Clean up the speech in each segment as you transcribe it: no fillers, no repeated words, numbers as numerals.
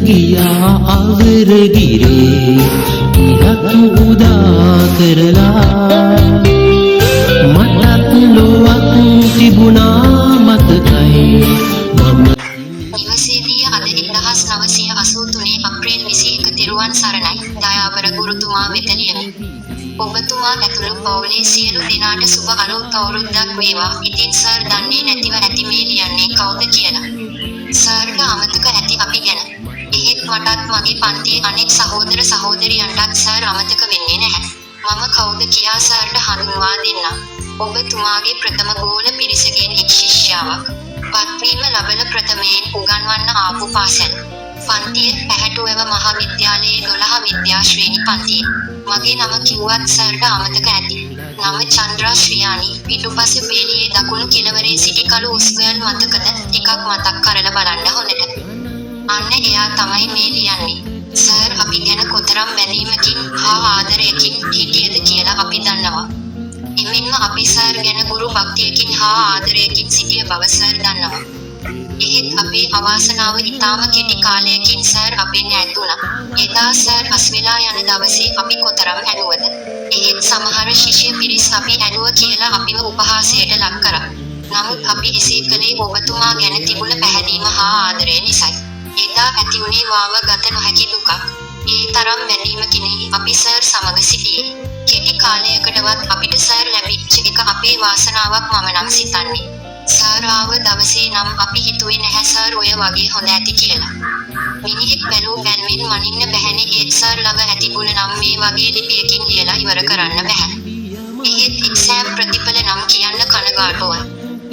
ගියා අවරගිරේ ඉරක් උදා කරලා මටත් ලොවක් තිබුණා මතකයි මම නිවසේදී අද 1983 අප්‍රේල් 21 තෙරුවන් සරණයි දයාබර ගුරුතුමා වෙත ලියමි. ඔබතුමා ඇතුළු පවුලේ සියලු දෙනාට සුබ අලුත් අවුරුද්දක් වේවා. ඉතින් සර් දන්නේ නැතිව ඇති මේ ලියන්නේ කවුද කියලා. සර්ට අමතක ඇති අපි ගැන. එහෙත් මටත් මගේ පන්තියේ අනෙක් සහෝදර සහෝදරියන්ටත් සර් අමතක වෙන්නේ නැහැ. මම කවුද කියා සර්ට හඳුන්වා දෙන්නම්. ඔබතුමාගේ ප්‍රථම ගෝල පිරිසගෙන් එක් ශිෂ්‍යාවක්. පත්වීම ලබන ප්‍රථමයෙන් උගන්වන්න ආපු පාසැල්. පන්තිය පැහැටුවව මහාවිද්‍යාලයේ 12 විද්‍යා ශ්‍රේණි පන්තිය. මගේ නම කිව්වත් සර්ට අමතක ඇති. නම චන්ද්‍රා ශ්‍රියානි. පිටුපස පේලියේ දකුණු කෙළවරේ සිටි කළු උස්ගර්ල් මතකද? ටිකක් මතක් කරලා බලන්න හොඳට. අන්න එයා තමයි මේ ලියන්නේ. සර් අපි ගැන කොතරම් බැඳීමකින් හා ආදරයකින් හිටියද කියලා අපි දන්නවා. එමෙන්ම අපි සර් ගැන ගුරු භක්තියකින් හා ආදරයකින් සිටිය බව සර් දන්නවා. එහෙත් අපේ අවාසනාව ඉතාම කෙටි කාලයකින් සර් අපෙන් ඈත් වුණා. එදා සර් අස්වෙලා යන දවසේ අපි කොතරම් ඇඬුවද? එහෙත් සමහර ශිෂ්‍ය පිරිස් අපි ඇඬුව කියලා අපිව උපහාසයට ලක් කරා. නමුත් අපි එසේ කළේ ඔබතුමා ගැන තිබුණ පැහැදීම හා ආදරය නිසායි. එදා ඇති වුණේ වාව ගත නොහැකි දුකක්. ඒ තරම් බැඳීමකින් අපි සර් සමග සිටියේ. කෙටි කාලයකටවත් අපිට සර් ලැබිච්ච එක අපේ වාසනාවක් මම නම් සිතන්නේ. සර් ආව දවසේ නම් අපි හිතුවේ නැහැ සර් ඔය වගේ හොඳ ඇති කියලා. මිනිහෙක් බැලූ බැල්මෙන් මනින්න බැහැනේ. ඒත් සර් ළඟ ඇති ගුණ නම් මේ වගේ ලිපියකින් ලියලා ඉවර කරන්න බැහැ. එහෙත් එක්සෑම් ප්‍රතිඵල නම් කියන්න කනගාටුවයි.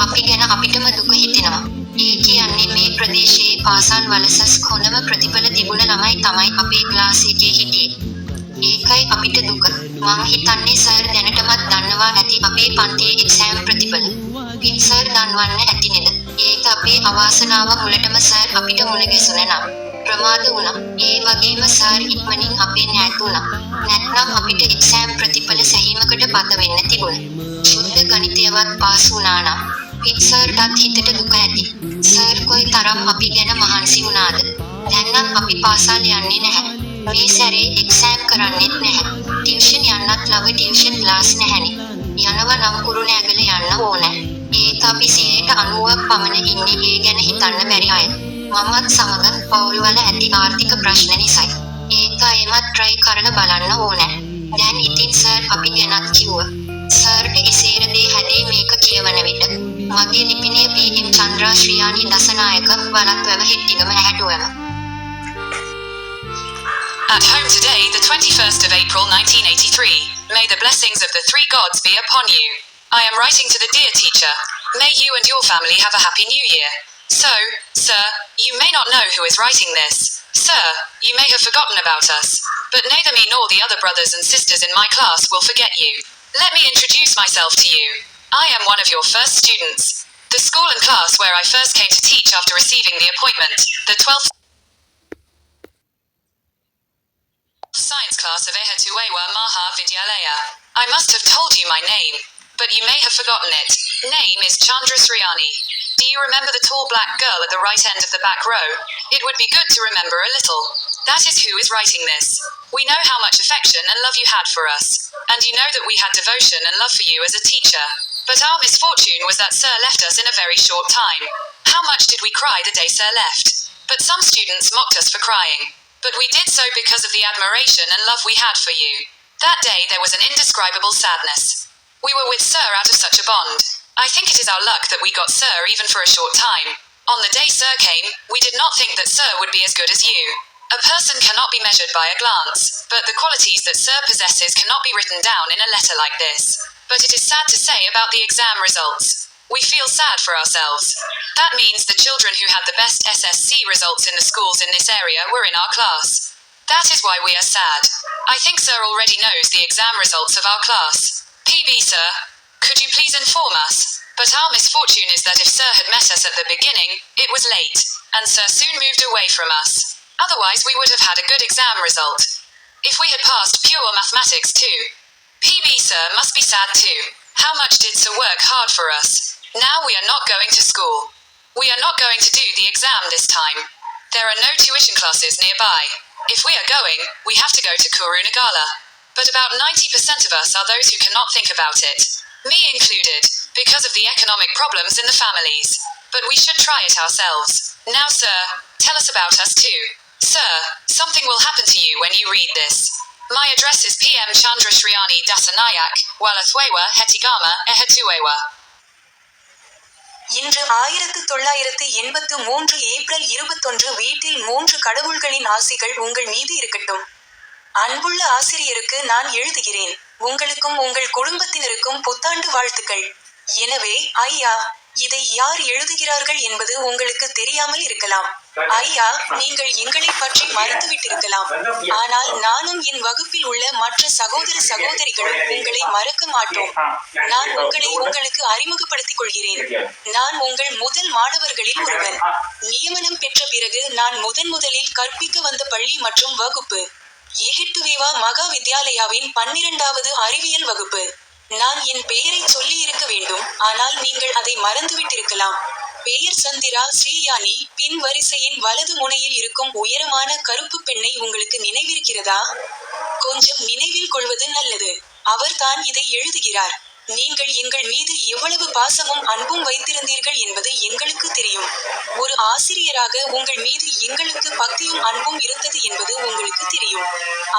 අපි ගැන අපිටම දුක හිතෙනවා. ඒ කියන්නේ මේ ප්‍රදේශයේ පාසල් වලසස් හොඳම ප්‍රතිඵල තිබුණ ළමයි තමයි අපේ ක්ලාස් එකේ හිටියේ. ඒකයි අපිට දුක. මං හිතන්නේ සර් දැනටමත් දන්නවා ඇති අපේ පන්තියේ එක්සෑම් ප්‍රතිඵල. පින් සර් දන්වන්න ඇති නේද? ඒක අපේ අවාසනාව. මුලටම සර් අපිට මුණ ගැසුණ නම් ප්‍රමාද වුණා. ඒ වගේම සර් ඉක්මනින් අපෙන් ඈත් වුණා. නැත්නම් අපිට එක්සෑම් ප්‍රතිඵල සැහිමකට පත වෙන්න තිබුණා. ශුද්ධ ගණිතයවත් පාස් වුණා නම් පින් සර්ටත් හිතට දුක ඇති. සර් කොයි තරම් අපි ගැන මහන්සි වුණාද? දැන් නම් අපි පාසල් යන්නේ නැහැ. මේ සැරේ එක්සෑම් කරන්නෙත් නැහැ. ටියුෂන් යන්නත් ළඟ ටියුෂන් ක්ලාස් නැහැනේ. යනවා නම් කුරුණෑගල යන්න ඕනේ. ඒක අපි 90ක් පමණ ඉන්නේ ඒ ගැන හිතන්න බැරි අය. මමත් සමග පවුල්වල ඇති ආර්ථික ප්‍රශ්න නිසායි. ඒක එමත් try කරලා බලන්න ඕනේ. දැන් ඉතින් සර් අපි ගැනත් කිව්වා. සර්ට ඉසේර දේ හැදේ මේක කියවන විට මගේ ලිපිනය පී.එම්. චන්ද්‍රා ශ්‍රියානි දසනායක වලත්වැව හෙට්ටිගම ඇහැටුවම. At home today, the 21st of April 1983. May the blessings of the three gods be upon you. I am writing to the dear teacher. May you and your family have a happy new year. So, sir, you may not know who is writing this. Sir, you may have forgotten about us. But neither me nor the other brothers and sisters in my class will forget you. Let me introduce myself to you. I am one of your first students. The school and class where I first came to teach after receiving the appointment, the 12th science class of Ehatuewa Maha Vidyalaya. I must have told you my name, but you may have forgotten it. Name is Chandra Sriani. Do you remember the tall black girl at the right end of the back row? It would be good to remember a little. That is who is writing this. We know how much affection and love you had for us, and you know that we had devotion and love for you as a teacher. But our misfortune was that Sir left us in a very short time. How much did we cry the day Sir left? But some students mocked us for crying. But we did so because of the admiration and love we had for you. That day there was an indescribable sadness. We were with Sir out of such a bond. I think it is our luck that we got Sir even for a short time. On the day Sir came, we did not think that Sir would be as good as you. A person cannot be measured by a glance, but the qualities that Sir possesses cannot be written down in a letter like this. But it is sad to say about the exam results. We feel sad for ourselves. That means the children who had the best SSC results in the schools in this area were in our class. That is why we are sad. I think Sir already knows the exam results of our class. PB Sir, could you please inform us? But our misfortune is that if Sir had met us at the beginning, it was late, and Sir soon moved away from us. Otherwise we would have had a good exam result. If we had passed pure mathematics too. PB Sir must be sad too. How much did Sir work hard for us? Now we are not going to school. We are not going to do the exam this time. There are no tuition classes nearby. If we are going, we have to go to Kurunagala. But about 90% of us are those who cannot think about it. Me included, because of the economic problems in the families. But we should try it ourselves. Now, sir, tell us about us too. Sir, something will happen to you when you read this. My address is PM Chandra Sriani Dasanayak, Walathwewa, Hetigama, Ehetuewa. இன்று 1983 ஏப்ரல் 21 வீட்டில் 3 கடவுள்களின் ஆசிகள் உங்கள் மீது இருக்கட்டும். அன்புள்ள ஆசிரியருக்கு நான் எழுதுகிறேன். உங்களுக்கும் உங்கள் குடும்பத்தினருக்கும் புத்தாண்டு வாழ்த்துக்கள். எனவே, ஐயா, இதை யார் எழுதுகிறார்கள் என்பது உங்களுக்கு தெரியாமல் இருக்கலாம். ஐயா, நீங்கள் எங்களை பற்றி மறந்துவிட்டிருக்கலாம். ஆனால் நானும் என் வகுப்பில் உள்ள மற்ற சகோதர சகோதரிகளும் உங்களை மறக்க மாட்டோம். நான் உங்களை உங்களுக்கு அறிமுகப்படுத்திக் கொள்கிறேன். நான் உங்கள் முதல் மாணவர்களில் ஒருவன். நியமனம் பெற்ற பிறகு நான் முதலில் கற்பிக்க வந்த பள்ளி மற்றும் வகுப்பு எஹெட்டுவேவா மகா வித்யாலயாவின் 12வது அறிவியல் வகுப்பு. நான் என் பெயரை சொல்லி இருக்க வேண்டும், ஆனால் நீங்கள் அதை மறந்துவிட்டிருக்கலாம். பெயர் சந்திரா ஸ்ரீயானி. பின் வரிசையின் வலது முனையில் இருக்கும் உயரமான கருப்பு பெண்ணை உங்களுக்கு நினைவிருக்கிறதா? கொஞ்சம் நினைவில் கொள்வது நல்லது. அவர்தான் இதை எழுதுகிறார். நீங்கள் எங்கள் மீது எவ்வளவு பாசமும் அன்பும் வைத்திருந்தீர்கள் என்பது எங்களுக்கு தெரியும். ஒரு ஆசிரியராக உங்கள் மீது எங்களுக்கு பக்தியும் அன்பும் இருந்தது என்பது உங்களுக்கு தெரியும்.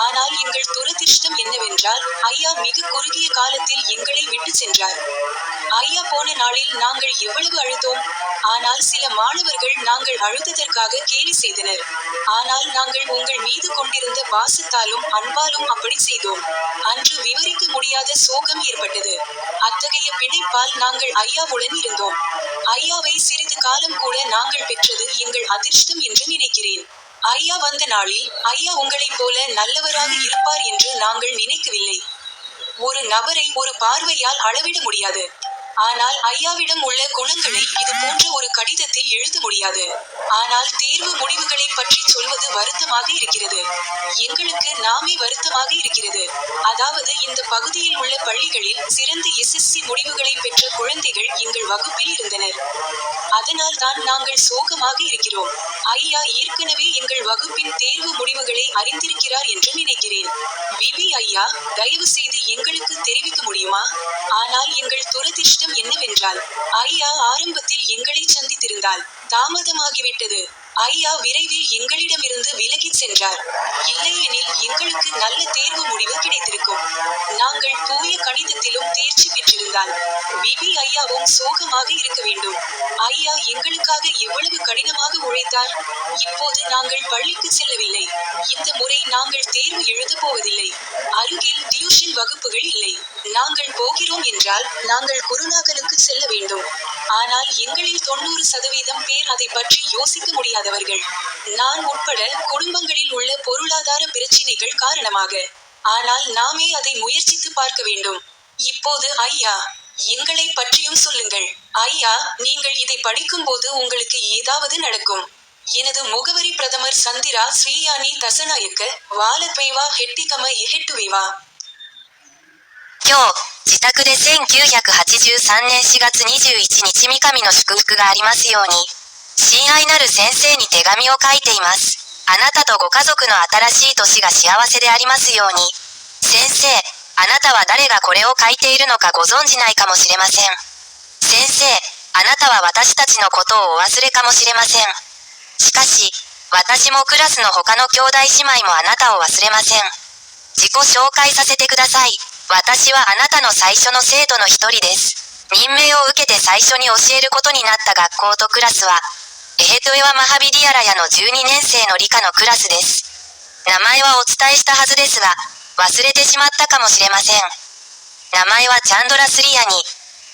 ஆனால் எங்கள் துரதிர்ஷ்டம் என்னவென்றால், ஐயா மிக குறுகிய காலத்தில் எங்களை விட்டு சென்றார். ஐயா போன நாளில் நாங்கள் எவ்வளவு அழுதோம். ஆனால் சில மாணவர்கள் நாங்கள் அழுததற்காக கேலி செய்தனர். ஆனால் நாங்கள் உங்கள் மீது கொண்டிருந்த பாசத்தாலும் அன்பாலும் அப்படி செய்தோம். அன்று விவரிக்க முடியாத சோகம் ஏற்பட்டது. அத்தகைய பிணைப்பால் நாங்கள் ஐயாவுடன் இருந்தோம். ஐயாவை சிறிது காலம் கூட நாங்கள் பெற்றது எங்கள் அதிர்ஷ்டம் என்று நினைக்கிறேன். ஐயா வந்த நாளில், ஐயா உங்களைப் போல நல்லவராக இருப்பார் என்று நாங்கள் நினைக்கவில்லை. ஒரு நபரை ஒரு பார்வையால் அளவிட முடியாது. ஆனால் ஐயாவிடம் உள்ள குணங்களை இது போன்ற ஒரு கடிதத்தில் எழுத முடியாது. ஆனால் தேர்வு முடிவுகளை பற்றி சொல்வது வருத்தமாக இருக்கிறது. எங்களுக்கு நாமே வருத்தமாக இருக்கிறது. அதாவது இந்த பகுதியில் உள்ள பள்ளிகளில் சிறந்த SSC முடிவுகளை பெற்ற குழந்தைகள் எங்கள் வகுப்பில் இருந்தனர். அதனால் தான் நாங்கள் சோகமாக இருக்கிறோம். ஐயா ஏற்கனவே எங்கள் வகுப்பின் தேர்வு முடிவுகளை அறிந்திருக்கிறார் என்று நினைக்கிறேன். விபி ஐயா, தயவு செய்து எங்களுக்கு தெரிவிக்க முடியுமா? ஆனால் எங்கள் துரதிர்ஷ்டம் என்னவென்றால், ஐயா ஆரம்பத்தில் எங்களை சந்தித்திருந்தால் தாமதமாகிவிட்டது. ஐயா விரைவில் எங்களிடமிருந்து விலகிச் சென்றார். இல்லையெனில் எங்களுக்கு நல்ல தேர்வு முடிவு கிடைத்திருக்கும். நாங்கள் தூய கணிதத்திலும் தேர்ச்சி பெற்றிருந்தால் விபி ஐயாவும் சோகமாக இருக்க வேண்டும். ஐயா எங்களுக்காக எவ்வளவு கடினமாக உழைத்தார். இப்போது நாங்கள் பள்ளிக்கு செல்லவில்லை. இந்த முறை நாங்கள் தேர்வு எழுதப் போவதில்லை. அருகில் டியூஷன் வகுப்புகள் இல்லை. நாங்கள் போகிறோம் என்றால் நாங்கள் குருநாகலுக்கு செல்ல வேண்டும். ஆனால் எங்களில் 90% பேர் அதை பற்றி யோசிக்க முடியாதவர்கள். நான் உட்பட குடும்பங்களில் உள்ள பொருளாதார பிரச்சினைகள் காரணமாக. ஆனால் நாமே அதை முயற்சித்து பார்க்க வேண்டும். இப்போது ஐயா, எங்களை பற்றியும் சொல்லுங்கள். ஐயா, நீங்கள் இதை படிக்கும்போது உங்களுக்கு ஏதாவது நடக்கும். எனது முகவரி பிரதமர் சந்திரா ஸ்ரீயானி தசநாயக்க, வாலத்வேவா ஹெட்டிகம எஹெட்டுவேவா. 今日、自宅で1983年4月21日三上の祝福がありますように、親愛なる先生に手紙を書いています。あなたとご家族の新しい年が幸せでありますように。先生、あなたは誰がこれを書いているのかご存じないかもしれません。先生、あなたは私たちのことをお忘れかもしれません。しかし、私もクラスの他の兄弟姉妹もあなたを忘れません。自己紹介させてください。私はあなたの最初の生徒の一人です。任命を受けて最初に教えることになった学校とクラスは、エヘトエワマハビディアラヤの12年生の理科のクラスです。名前はお伝えしたはずですが、忘れてしまったかもしれません。名前はチャンドラスリアに、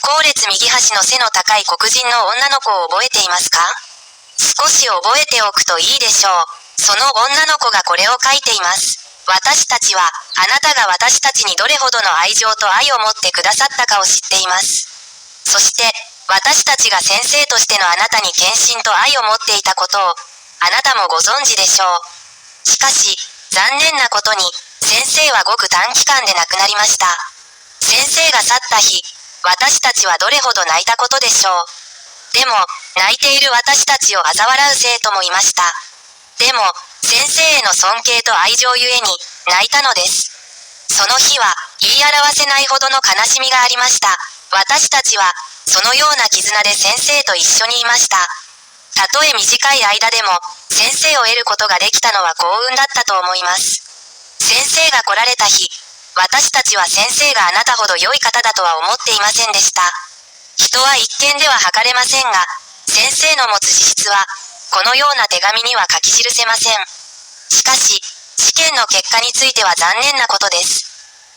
後列右端の背の高い黒人の女の子を覚えていますか？少し覚えておくといいでしょう。その女の子がこれを書いています。私たちは、あなたが私たちにどれほどの愛情と愛を持ってくださったかを知っています。そして、私たちが先生としてのあなたに献身と愛を持っていたことを、あなたもご存知でしょう。しかし、残念なことに、先生はごく短期間で亡くなりました。先生が去った日、私たちはどれほど泣いたことでしょう。でも、泣いている私たちを嘲笑う生徒もいました。でも、先生への尊敬と愛情ゆえに、泣いたのです。その日は、言い表せないほどの悲しみがありました。私たちは、そのような絆で先生と一緒にいました。たとえ短い間でも、先生を得ることができたのは幸運だったと思います。先生が来られた日、私たちは先生があなたほど良い方だとは思っていませんでした。人は一見では測れませんが、先生の持つ資質は、このような手紙には書き記せません。しかし、試験の結果については残念なことです。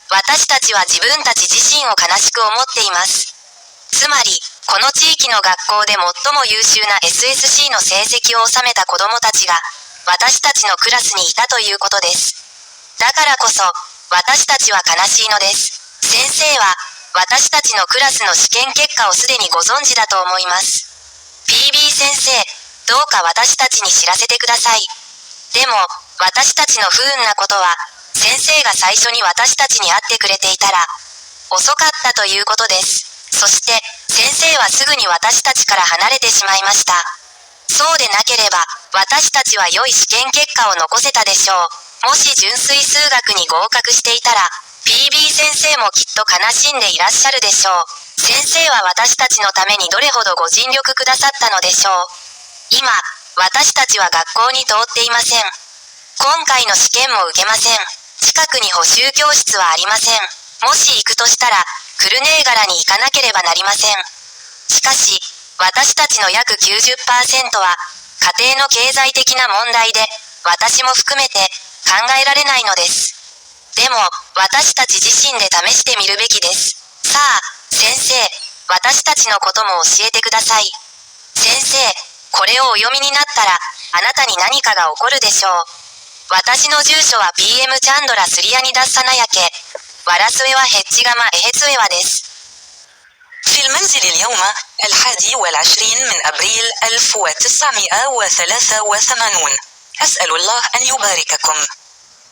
私たちは自分たち自身を悲しく思っています。つまり、この地域の学校で最も優秀な SSC の成績を収めた子どもたちが、私たちのクラスにいたということです。だからこそ、私たちは悲しいのです。先生は、私たちのクラスの試験結果をすでにご存知だと思います。PB 先生、どうか私たちに知らせてください。でも、私たちの不運なことは、先生が最初に私たちに会ってくれていたら、遅かったということです。そして、先生はすぐに私たちから離れてしまいました。そうでなければ、私たちは良い試験結果を残せたでしょう。もし純粋数学に合格していたら、PB 先生もきっと悲しんでいらっしゃるでしょう。先生は私たちのためにどれほどご尽力くださったのでしょう。今、私たちは学校に通っていません。今回の試験も受けません。近くに補習教室はありません。もし行くとしたら、クルネーガラに行かなければなりません。しかし、私たちの約 90% は、家庭の経済的な問題で、私も含めて考えられないのです。でも、私たち自身で試してみるべきです。さあ、先生、私たちのことも教えてください。先生、これをお読みになったら、あなたに何かが起こるでしょう。私の住所は PM チャンドラスリアニダッサナヤケ。ワラスウェはヘッジガマエヘツウェはです。في المنزل اليوم 21 من أبريل 1983. أسأل الله أن يبارككم.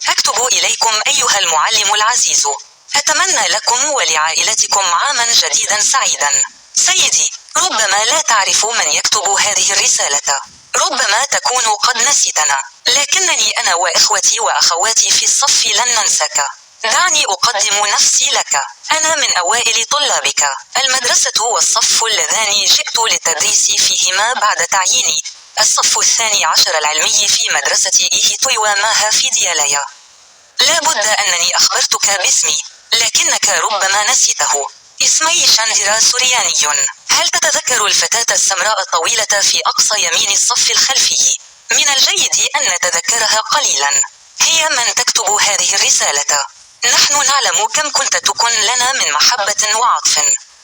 أكتب إليكم أيها المعلم العزيز. أتمنى لكم ولعائلتكم عاما جديدا سعيدا. سيدي، ربما لا تعرف من يكتب هذه الرسالة. ربما تكون قد نسيتنا. لكنني أنا وإخوتي وأخواتي في الصف لن ننسك. دعني أقدم نفسي لك. أنا من أوائل طلابك. المدرسة والصف اللذان جئت للتدريس فيهما بعد تعييني. الصف 12 العلمي في مدرسة إيهيتويوا ماها في ديالايا. لا بد أنني أخبرتك باسمي، لكنك ربما نسيته. اسمي شاندرا سورياني. هل تتذكر الفتاة السمراء الطويلة في أقصى يمين الصف الخلفي؟ من الجيد أن نتذكرها قليلا. هي من تكتب هذه الرسالة. نحن نعلم كم كنت تكن لنا من محبة وعطف،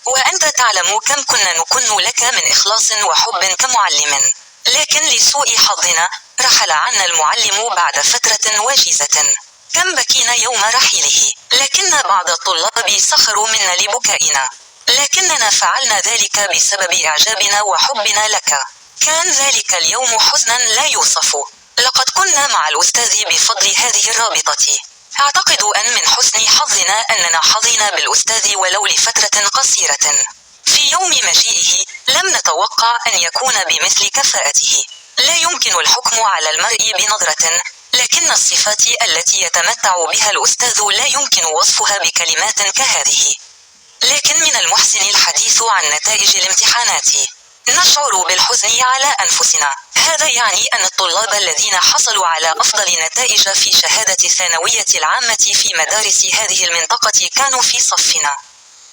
وأنت تعلم كم كنا نكن لك من إخلاص وحب كمعلم. لكن لسوء حظنا رحل عنا المعلم بعد فترة وجيزة. كم بكينا يوم رحيله، لكن بعض الطلاب سخروا منا لبكائنا، لكننا فعلنا ذلك بسبب إعجابنا وحبنا لك. كان ذلك اليوم حزنا لا يوصف. لقد كنا مع الأستاذ بفضل هذه الرابطة. أعتقد أن من حسن حظنا أننا حظينا بالأستاذ ولو لفترة قصيرة. في يوم مجيئه لم نتوقع أن يكون بمثل كفاءته. لا يمكن الحكم على المرء بنظرة، لكن الصفات التي يتمتع بها الأستاذ لا يمكن وصفها بكلمات كهذه. لكن من المحزن الحديث عن نتائج الامتحانات. نشعر بالحزن على أنفسنا. هذا يعني أن الطلاب الذين حصلوا على أفضل نتائج في شهادة الثانوية العامة في مدارس هذه المنطقة كانوا في صفنا.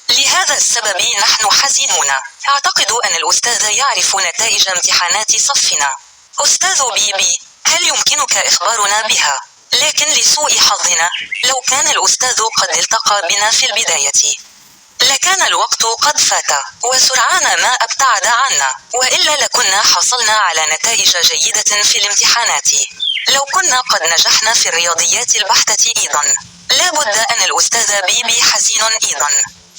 لهذا السبب نحن حزينون. أعتقد أن الأستاذ يعرف نتائج امتحانات صفنا. أستاذ بيبي، هل يمكنك إخبارنا بها؟ لكن لسوء حظنا، لو كان الأستاذ قد التقى بنا في البداية لكان الوقت قد فات، وسرعان ما ابتعد عنا، وإلا لكنا حصلنا على نتائج جيدة في الامتحانات. لو كنا قد نجحنا في الرياضيات البحتة أيضا. لا بد أن الأستاذ بيبي حزين أيضا.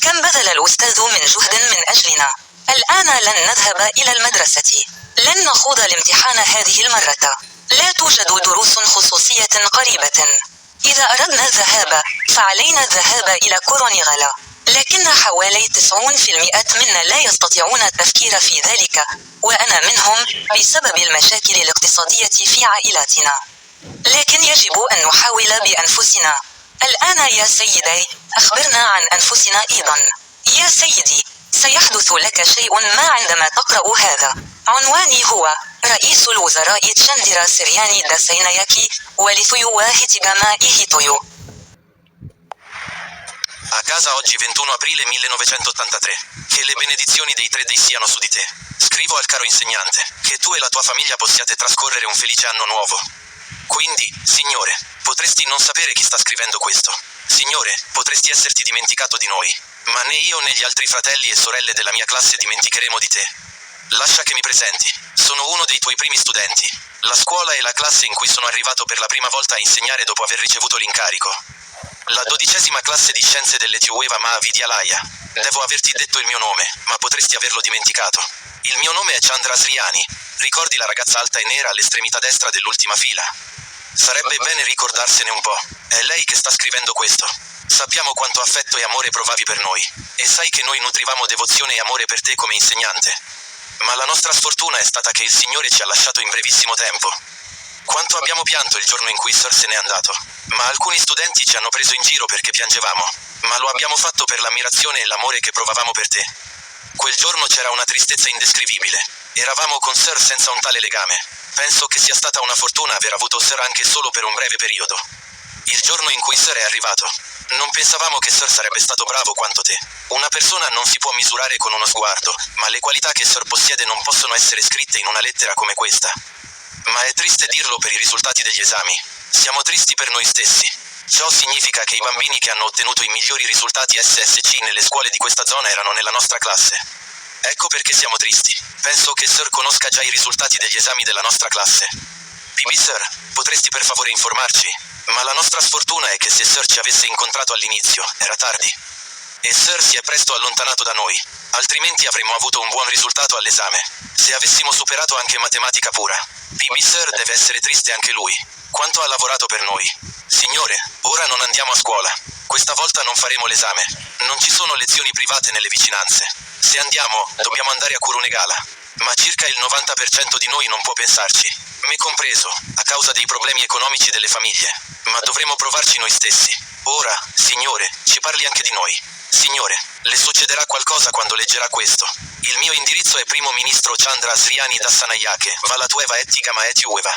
كم بذل الأستاذ من جهد من أجلنا. الآن لن نذهب إلى المدرسة. لن نخوض الامتحان هذه المرة. لا توجد دروس خصوصية قريبة. إذا أردنا الذهاب فعلينا الذهاب إلى كورونيغالا. لكن حوالي 90% منا لا يستطيعون التفكير في ذلك، وأنا منهم، بسبب المشاكل الاقتصادية في عائلاتنا. لكن يجب أن نحاول بأنفسنا. الآن يا سيدي، أخبرنا عن أنفسنا أيضا. يا سيدي، سيحدث لك شيء ما عندما تقرأ هذا. عنواني هو رئيس الوزراء تشاندرا سرياني داسيناياكي ولثيو هيتيغاما إيهيتويو. A casa oggi 21 aprile 1983. Che le benedizioni dei 3 dei siano su di te. Scrivo al caro insegnante, che tu e la tua famiglia possiate trascorrere un felice anno nuovo. Quindi, Signore, potresti non sapere chi sta scrivendo questo. Signore, potresti esserti dimenticato di noi. Ma né io né gli altri fratelli e sorelle della mia classe dimenticheremo di te. Lascia che mi presenti. Sono uno dei tuoi primi studenti. La scuola è la classe in cui sono arrivato per la prima volta a insegnare dopo aver ricevuto l'incarico. La 12ª classe di scienze dell'Etiueva Mahavidyalaya. Devo averti detto il mio nome, ma potresti averlo dimenticato. Il mio nome è Chandra Sriani. Ricordi la ragazza alta e nera all'estremità destra dell'ultima fila? Sarebbe bene ricordarsene un po'. È lei che sta scrivendo questo. Sappiamo quanto affetto e amore provavi per noi. E sai che noi nutrivamo devozione e amore per te come insegnante. Ma la nostra sfortuna è stata che il Signore ci ha lasciato in brevissimo tempo. Quanto abbiamo pianto il giorno in cui Sir se n'è andato. Ma alcuni studenti ci hanno preso in giro perché piangevamo. Ma lo abbiamo fatto per l'ammirazione e l'amore che provavamo per te. Quel giorno c'era una tristezza indescrivibile. Eravamo con Sir senza un tale legame. Penso che sia stata una fortuna aver avuto Sir anche solo per un breve periodo. Il giorno in cui Sir è arrivato, non pensavamo che Sir sarebbe stato bravo quanto te. Una persona non si può misurare con uno sguardo, ma le qualità che Sir possiede non possono essere scritte in una lettera come questa. Ma è triste dirlo per i risultati degli esami. Siamo tristi per noi stessi. Ciò significa che i bambini che hanno ottenuto i migliori risultati SSC nelle scuole di questa zona erano nella nostra classe. Ecco perché siamo tristi. Penso che Sir conosca già i risultati degli esami della nostra classe. PB Sir, potresti per favore informarci? Ma la nostra sfortuna è che se Sir ci avesse incontrato all'inizio, era tardi. E Sir si è presto allontanato da noi. Altrimenti avremmo avuto un buon risultato all'esame. Se avessimo superato anche matematica pura. PB Sir deve essere triste anche lui. Quanto ha lavorato per noi. Signore, ora non andiamo a scuola. Questa volta non faremo l'esame. Non ci sono lezioni private nelle vicinanze. Se andiamo, dobbiamo andare a Kurunegala. Ma circa il 90% di noi non può pensarci. Me compreso, a causa dei problemi economici delle famiglie. Ma dovremo provarci noi stessi. Ora, Signore, ci parli anche di noi. Signore, le succederà qualcosa quando leggerà questo. Il mio indirizzo è Primo Ministro Chandra Sriani Dassanayake, Valatueva Ettigama Etiueva.